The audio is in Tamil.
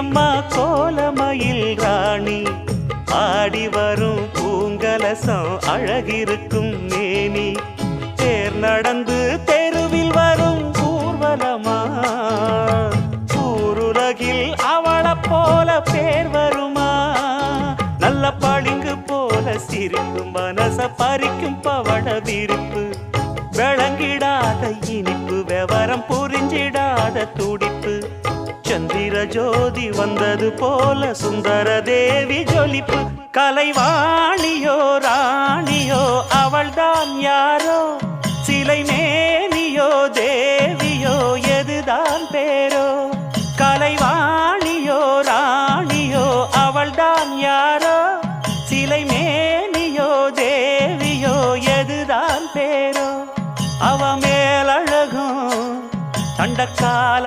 அம்மா கோலமயில் ராணி ஆடி வரும் பூங்கலசம் அழகிருக்கும் மேனி தேர் நடந்து தெருவில் வரும் ஊர்வலமா ஊருலகில் அவளை போல பேர் வருமா நல்ல பளிங்கு போல சிரிக்கும் மனச பறிக்கும் பவள விரிப்பு விளங்கிடாத இனிப்பு விவரம் புரிஞ்சிடாத துடிப்பு சந்திர ஜோதி வந்தது போல சுந்தர தேவி ஜொலிப்பு கலைவாணியோ ராணியோ அவள்தான் யாரோ சிலை மேனியோ தேவியோ எதுதான் பேர்